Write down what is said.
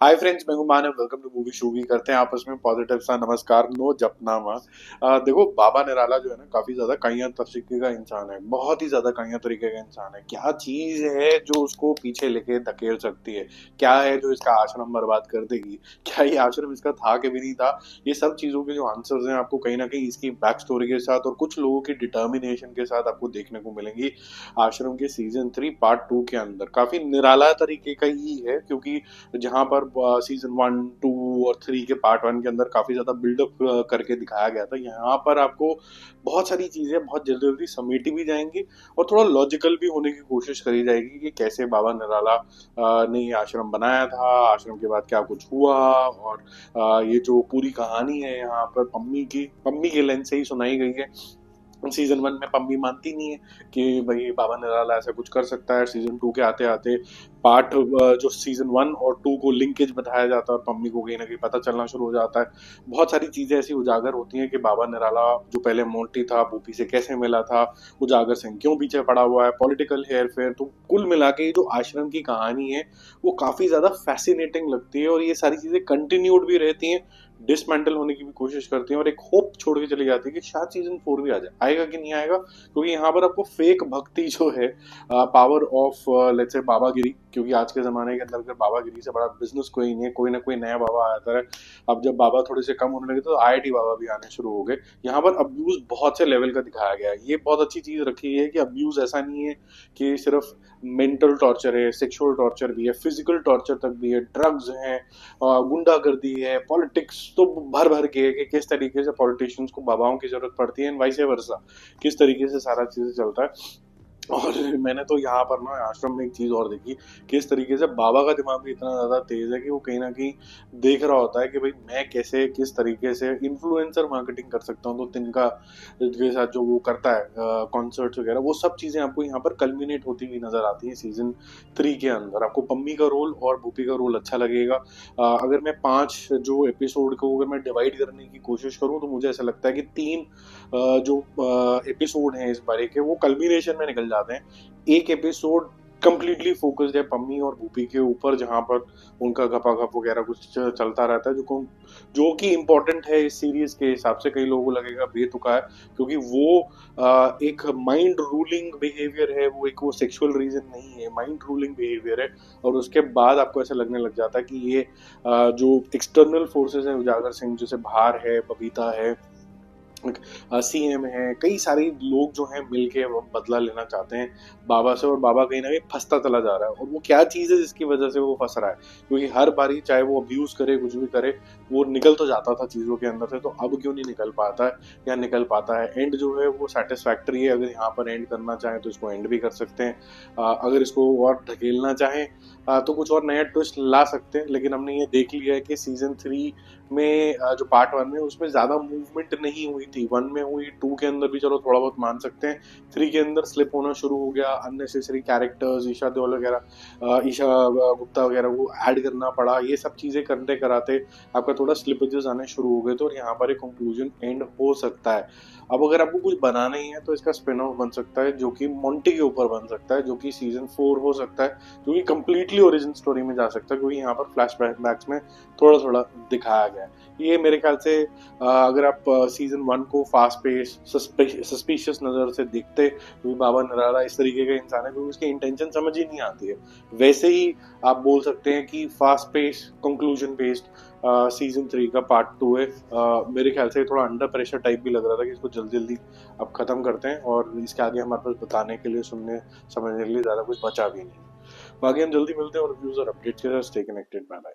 हाय friends, मैं हूं Manav. Welcome to movie शूवी। करते हैं आपस में पॉजिटिव सा नमस्कार। नो जपनामा। देखो, बाबा निराला जो है ना, काफी ज्यादा काइया तरीके का इंसान है। बहुत ही ज्यादा काइया तरीके का इंसान है। क्या चीज है जो उसको पीछे लेके धकेल सकती है? क्या है जो इसका आश्रम बर्बाद कर देगी? क्या ये आश्रम इसका था कि भी नहीं था? ये सब चीजों के जो आंसर्स हैं आपको कहीं ना कहीं इसकी बैक स्टोरी के साथ और कुछ लोगों की डिटर्मिनेशन के साथ आपको देखने को मिलेंगी आश्रम के सीजन 3 पार्ट 2 के अंदर। काफी निराला तरीके का ही है, क्योंकि जहां पर सीजन 1, 2 और 3 के पार्ट 1 के अंदर काफी ज्यादा बिल्डअप करके दिखाया गया था, यहाँ पर आपको बहुत सारी चीजें बहुत जल्दी जल्दी समेटी भी जाएंगी और थोड़ा लॉजिकल भी होने की कोशिश करी जाएगी कि कैसे बाबा निराला ने ये आश्रम बनाया था, आश्रम के बाद क्या कुछ हुआ। और ये जो पूरी कहानी है यहाँ पर पम्मी की लेंस से ही सुनाई गई है। सीजन 1 में पम्मी मानती नहीं है कि भाई बाबा निराला ऐसा कुछ कर सकता है। सीजन 2 के आते आते पार्ट जो सीजन 1 और 2 को लिंकेज बताया जाता है और पम्मी को कहीं ना कहीं पता चलना शुरू हो जाता है। बहुत सारी चीजें ऐसी उजागर होती हैं कि बाबा निराला जो पहले मोंटी था, बूपी से कैसे मिला था, उजागर सिंह क्यों पीछे पड़ा हुआ है, पॉलिटिकल हेयर फेयर। तो कुल मिला के जो आश्रम की कहानी है वो काफी ज्यादा फैसिनेटिंग लगती है और ये सारी चीजें कंटिन्यूड भी रहती हैं, डिसमेंटल होने की भी कोशिश करती हैं और एक होप छोड़ के चली जाती है कि शायद सीजन 4 भी आ जाए। आएगा कि नहीं आएगा, क्योंकि यहाँ पर आपको फेक भक्ति जो है, पावर ऑफ लेट्स से बाबागिरी, क्योंकि आज के जमाने के अंदर अगर बाबागिरी से बड़ा बिजनेस कोई नहीं है, कोई ना कोई नया बाबा आता है। अब जब बाबा थोड़े से कम होने लगे तो आईआईटी बाबा भी आने शुरू हो गए। यहाँ पर अब्यूज बहुत से लेवल का दिखाया गया है। ये बहुत अच्छी चीज रखी है कि अब्यूज ऐसा नहीं है कि सिर्फ मेंटल टॉर्चर है, सेक्सुअल टॉर्चर भी है, फिजिकल टॉर्चर तक भी है, ड्रग्स हैं, गुंडागर्दी है, पॉलिटिक्स तो भर भर के है कि किस तरीके से पॉलिटिशियंस को बाबाओं की जरूरत पड़ती है, एंड वाइस वर्सा, किस तरीके से सारा चीजें चलता है। और मैंने तो यहाँ पर ना आश्रम में एक चीज और देखी कि इस तरीके से बाबा का दिमाग भी इतना ज्यादा तेज है कि वो कहीं ना कहीं देख रहा होता है कि भाई मैं कैसे किस तरीके से इन्फ्लुएंसर मार्केटिंग कर सकता हूँ। तो तिनका के साथ जो वो करता है कॉन्सर्ट्स वगैरह, वो सब चीजें आपको यहाँ पर कल्मिनेट होती हुई नजर आती है सीजन 3 के अंदर। आपको पम्मी का रोल और भूपी का रोल अच्छा लगेगा। अगर मैं 5 जो एपिसोड को अगर मैं डिवाइड करने की कोशिश करूँ तो मुझे ऐसा लगता है कि 3 जो एपिसोड हैं इस बारे के, वो कल्मिनेशन में निकल जाते हैं। एक एपिसोड कंप्लीटली फोकस्ड है पम्मी और भूपी के ऊपर, जहां पर उनका गपागप वगैरह कुछ चलता रहता है, जो कि इम्पोर्टेंट है इस सीरीज के हिसाब से। कई लोगों को लगेगा बेतुका है, क्योंकि वो एक माइंड रूलिंग बिहेवियर है, वो सेक्सुअल रीजन नहीं है, माइंड रूलिंग बिहेवियर है। और उसके बाद आपको ऐसा लगने लग जाता है कि ये जो एक्सटर्नल फोर्सेस है, उजागर सिंह जैसे बाहर है, बबीता है, सीएम है, कई सारे लोग जो हैं मिलके वो बदला लेना चाहते हैं बाबा से, और बाबा कहीं ना कहीं फंसता चला जा रहा है। और वो क्या चीज है जिसकी वजह से वो फंस रहा है? क्योंकि हर बारी चाहे वो अब्यूज करे, कुछ भी करे, वो निकल तो जाता था चीजों के अंदर से। तो अब क्यों नहीं निकल पाता है या निकल पाता है? एंड जो है वो सेटिस्फैक्टरी है। अगर यहाँ पर एंड करना चाहें तो इसको एंड भी कर सकते हैं। अगर इसको और ढकेलना चाहें तो कुछ और नया ट्विस्ट ला सकते हैं। लेकिन हमने ये देख लिया है कि सीजन 3 में जो पार्ट 1 में, उसमें ज्यादा मूवमेंट नहीं हुई थी। 1 में हुई, 2 के अंदर भी चलो थोड़ा बहुत मान सकते हैं, 3 के अंदर स्लिप होना शुरू हो गया। अननेसेसरी कैरेक्टर्स, ईशा देओल वगैरह, ईशा गुप्ता वगैरह को ऐड करना पड़ा। ये सब चीजें करते कराते आपका थोड़ा स्लिपेजेस आने शुरू हो गए थे और यहाँ पर एक कंक्लूजन एंड हो सकता है। अब अगर आपको कुछ बनाना ही है तो इसका स्पिन ऑफ बन सकता है, जो कि मोंटी के ऊपर बन सकता है, जो कि सीजन 4 हो सकता है, जो कि कंप्लीटली ओरिजिन स्टोरी में जा सकता है, क्योंकि यहाँ पर फ्लैश बैक्स में थोड़ा थोड़ा दिखाया गया है। ये मेरे ख्याल से अगर आप सीजन 1 को फास्ट पेस सस्पिशियस नजर से देखते, क्योंकि बाबा नराला इस तरीके का इंसान है क्योंकि उसकी इंटेंशन समझ ही नहीं आती है, वैसे ही आप बोल सकते हैं कि fast pace conclusion based season 3 का पार्ट 2 है। मेरे ख्याल से थोड़ा अंडर प्रेशर टाइप भी लग रहा था कि इसको जल्दी जल्दी अब खत्म करते हैं, और इसके आगे हमारे पास बताने के लिए, सुनने समझने के लिए ज्यादा कुछ बचा भी नहीं। बाकी हम जल्दी मिलते हैं और रिव्यूज और अपडेट्स के साथ। Stay connected, bye bye.